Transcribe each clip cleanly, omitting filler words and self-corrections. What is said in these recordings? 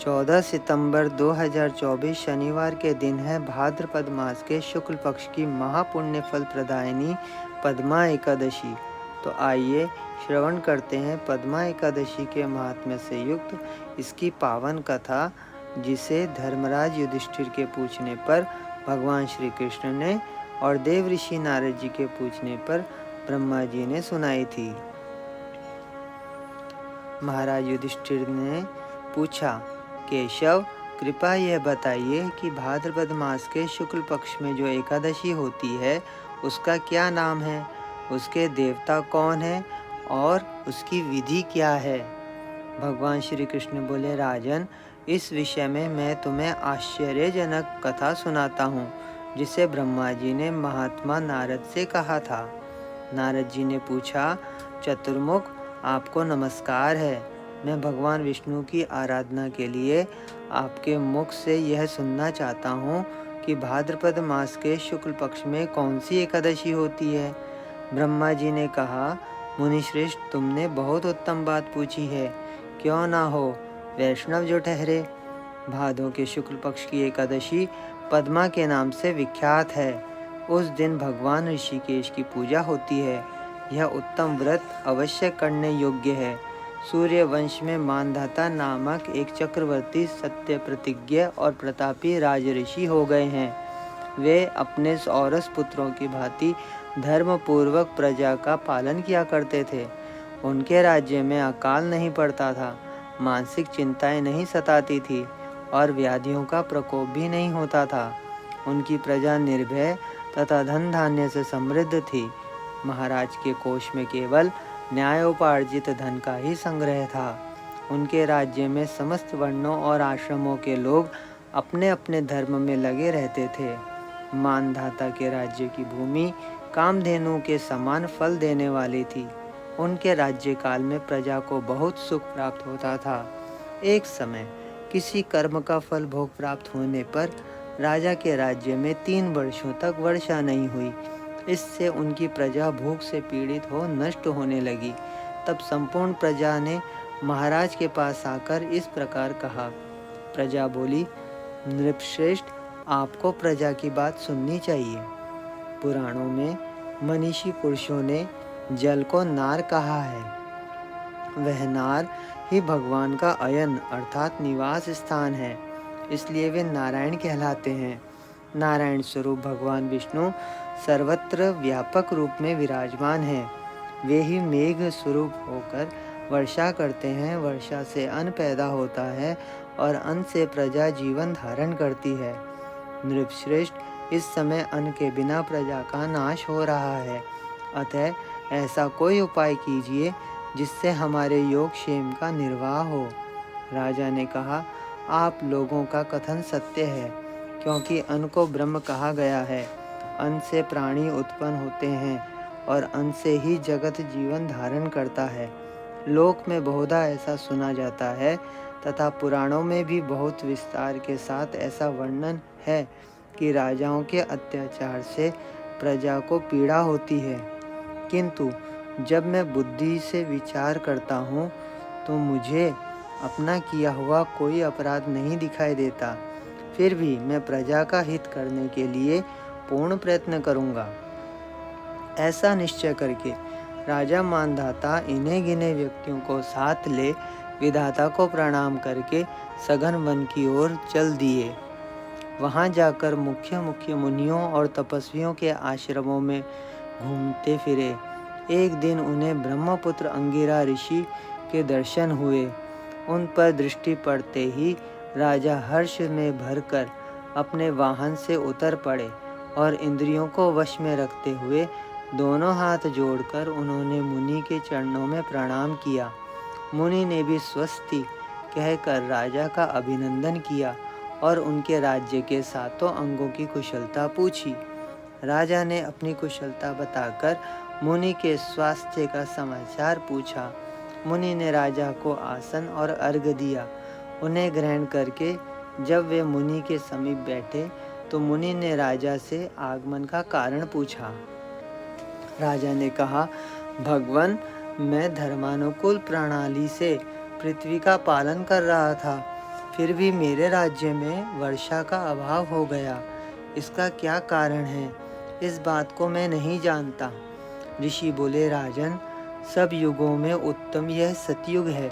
14 सितंबर 2024 शनिवार के दिन है भाद्रपद मास के शुक्ल पक्ष की महापुण्य फल प्रदायिनी पद्मा एकादशी। तो आइए श्रवण करते हैं पद्मा एकादशी के महात्म्य से युक्त इसकी पावन कथा, जिसे धर्मराज युधिष्ठिर के पूछने पर भगवान श्री कृष्ण ने और देव ऋषि नारद जी के पूछने पर ब्रह्मा जी ने सुनाई थी। महाराज युधिष्ठिर ने पूछा, केशव, कृपया यह बताइए कि भाद्रपद मास के शुक्ल पक्ष में जो एकादशी होती है उसका क्या नाम है, उसके देवता कौन है और उसकी विधि क्या है। भगवान श्री कृष्ण बोले, राजन, इस विषय में मैं तुम्हें आश्चर्यजनक कथा सुनाता हूँ, जिसे ब्रह्मा जी ने महात्मा नारद से कहा था। नारद जी ने पूछा, चतुर्मुख, आपको नमस्कार है। मैं भगवान विष्णु की आराधना के लिए आपके मुख से यह सुनना चाहता हूँ कि भाद्रपद मास के शुक्ल पक्ष में कौन सी एकादशी होती है। ब्रह्मा जी ने कहा, मुनिश्रेष्ठ, तुमने बहुत उत्तम बात पूछी है, क्यों ना हो वैष्णव जो ठहरे। भादों के शुक्ल पक्ष की एकादशी पद्मा के नाम से विख्यात है। उस दिन भगवान ऋषिकेश की पूजा होती है। यह उत्तम व्रत अवश्य करने योग्य है। सूर्य वंश में मानधाता नामक एक चक्रवर्ती सत्य प्रतिज्ञ और प्रतापी राज ऋषि हो गए हैं। वे अपने औरस पुत्रों की भांति धर्म पूर्वक प्रजा का पालन किया करते थे। उनके राज्य में अकाल नहीं पड़ता था, मानसिक चिंताएं नहीं सताती थी और व्याधियों का प्रकोप भी नहीं होता था। उनकी प्रजा निर्भय तथा धन धान्य से समृद्ध थी। महाराज के कोष में केवल न्यायोपार्जित धन का ही संग्रह था। उनके राज्य में समस्त वर्णों और आश्रमों के लोग अपने अपने धर्म में लगे रहते थे। मानधाता के राज्य की भूमि कामधेनु के समान फल देने वाली थी। उनके राज्य काल में प्रजा को बहुत सुख प्राप्त होता था। एक समय किसी कर्म का फल भोग प्राप्त होने पर राजा के राज्य में 3 वर्षों तक वर्षा नहीं हुई। इससे उनकी प्रजा भूख से पीड़ित हो नष्ट होने लगी। तब संपूर्ण प्रजा ने महाराज के पास आकर इस प्रकार कहा। प्रजा बोली, नृपश्रेष्ठ, आपको प्रजा की बात सुननी चाहिए। पुराणों में मनीषी पुरुषों ने जल को नार कहा है। वह नार ही भगवान का अयन अर्थात निवास स्थान है, इसलिए वे नारायण कहलाते हैं। नारायण स्वरूप भगवान विष्णु सर्वत्र व्यापक रूप में विराजमान हैं। वे ही मेघ स्वरूप होकर वर्षा करते हैं। वर्षा से अन्न पैदा होता है और अन्न से प्रजा जीवन धारण करती है। नृपश्रेष्ठ, इस समय अन्न के बिना प्रजा का नाश हो रहा है। अतः ऐसा कोई उपाय कीजिए जिससे हमारे योगक्षेम का निर्वाह हो। राजा ने कहा, आप लोगों का कथन सत्य है, क्योंकि अन्न को ब्रह्म कहा गया है। अन्न से प्राणी उत्पन्न होते हैं और अन्न से ही जगत जीवन धारण करता है। लोक में बहुधा ऐसा सुना जाता है तथा पुराणों में भी बहुत विस्तार के साथ ऐसा वर्णन है कि राजाओं के अत्याचार से प्रजा को पीड़ा होती है। किंतु जब मैं बुद्धि से विचार करता हूँ तो मुझे अपना किया हुआ कोई अपराध नहीं दिखाई देता। फिर भी मैं प्रजा का हित करने के लिए पूर्ण प्रयत्न करूँगा। ऐसा निश्चय करके राजा मानधाता इन्हें गिने व्यक्तियों को साथ ले विधाता को प्रणाम करके सघन वन की ओर चल दिए। वहाँ जाकर मुख्य मुख्य मुनियों और तपस्वियों के आश्रमों में घूमते फिरे। एक दिन उन्हें ब्रह्मपुत्र अंगिरा ऋषि के दर्शन हुए। उन पर दृष्टि पड़ते ही राजा हर्ष में भरकर अपने वाहन से उतर पड़े और इंद्रियों को वश में रखते हुए दोनों हाथ जोड़कर उन्होंने मुनि के चरणों में प्रणाम किया। मुनि ने भी स्वस्ति कहकर राजा का अभिनंदन किया और उनके राज्य के सातों अंगों की कुशलता पूछी। राजा ने अपनी कुशलता बताकर मुनि के स्वास्थ्य का समाचार पूछा। मुनि ने राजा को आसन और अर्घ्य दिया। उन्हें ग्रहण करके जब वे मुनि के समीप बैठे तो मुनि ने राजा से आगमन का कारण पूछा। राजा ने कहा, भगवन, मैं धर्मानुकूल प्रणाली से पृथ्वी का पालन कर रहा था। फिर भी मेरे राज्य में वर्षा का अभाव हो गया। इसका क्या कारण है? इस बात को मैं नहीं जानता। ऋषि बोले, राजन, सब युगों में उत्तम यह सतयुग है।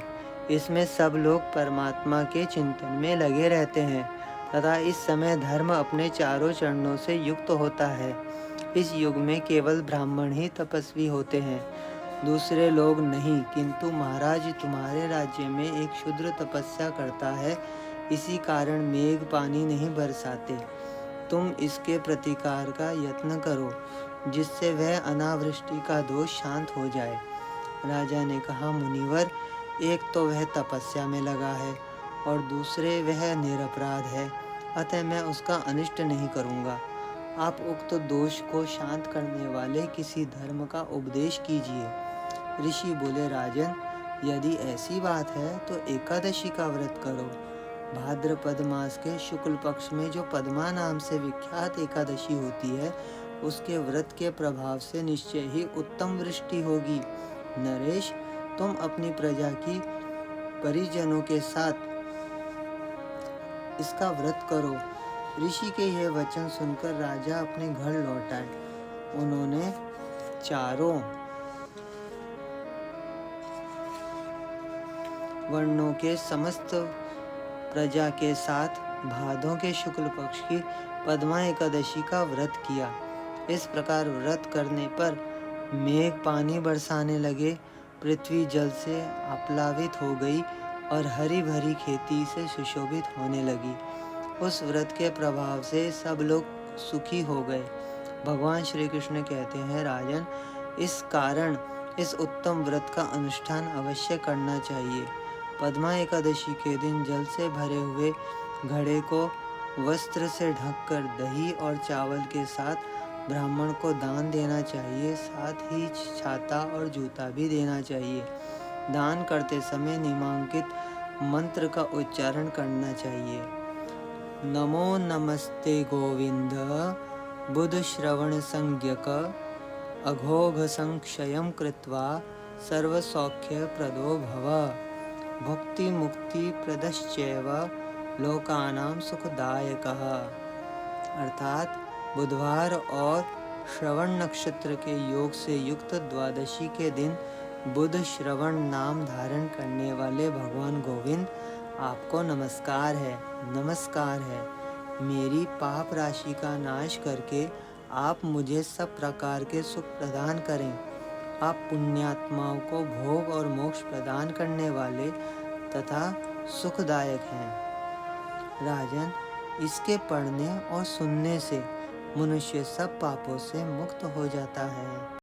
इसमें सब लोग परमात्मा के चिंतन में लगे रहते हैं तथा इस समय धर्म अपने चारों चरणों से युक्त होता है। इस युग में केवल ब्राह्मण ही तपस्वी होते हैं, दूसरे लोग नहीं। किंतु महाराज, तुम्हारे राज्य में एक शूद्र तपस्या करता है, इसी कारण मेघ पानी नहीं बरसाते। तुम इसके प्रतिकार का यत्न करो, जिससे वह अनावृष्टि का दोष शांत हो जाए। राजा ने कहा, मुनिवर, एक तो वह तपस्या में लगा है और दूसरे वह निरपराध है, अतः मैं उसका अनिष्ट नहीं करूँगा। आप उक्त दोष को शांत करने वाले किसी धर्म का उपदेश कीजिए। ऋषि बोले, राजन, यदि ऐसी बात है तो एकादशी का व्रत करो। भाद्रपद मास के शुक्ल पक्ष में जो पद्मा नाम से विख्यात एकादशी होती है, उसके व्रत के प्रभाव से निश्चय ही उत्तम वृष्टि होगी। नरेश, तुम अपनी प्रजा की परिजनों के साथ इसका व्रत करो। ऋषि के यह वचन सुनकर राजा अपने घर लौट आए। उन्होंने चारों वर्णों के समस्त प्रजा के साथ भादों के शुक्ल पक्ष की पद्मा एकादशी का व्रत किया। इस प्रकार व्रत करने पर मेघ पानी बरसाने लगे, पृथ्वी जल से आप्लावित हो गई और हरी भरी खेती से सुशोभित होने लगी। उस व्रत के प्रभाव से सब लोग सुखी हो गए। भगवान श्री कृष्ण कहते हैं, राजन, इस कारण इस उत्तम व्रत का अनुष्ठान अवश्य करना चाहिए। पद्मा एकादशी के दिन जल से भरे हुए घड़े को वस्त्र से ढककर दही और चावल के साथ ब्राह्मण को दान देना चाहिए। साथ ही छाता और जूता भी देना चाहिए। दान करते समय निम्नांकित मंत्र का उच्चारण करना चाहिए। नमो नमस्ते गोविंद, बुध श्रवण संज्ञक, अघोघ संक्षयं कृत्वा सर्वसौख्य प्रदो भव, भुक्ति मुक्ति प्रदश्चैव लोकानां सुखदायकः। अर्थात बुधवार और श्रवण नक्षत्र के योग से युक्त द्वादशी के दिन बुध श्रवण नाम धारण करने वाले भगवान गोविंद, आपको नमस्कार है, नमस्कार है। मेरी पाप राशि का नाश करके आप मुझे सब प्रकार के सुख प्रदान करें। आप पुण्यात्माओं को भोग और मोक्ष प्रदान करने वाले तथा सुखदायक हैं। राजन, इसके पढ़ने और सुनने से मनुष्य सब पापों से मुक्त हो जाता है।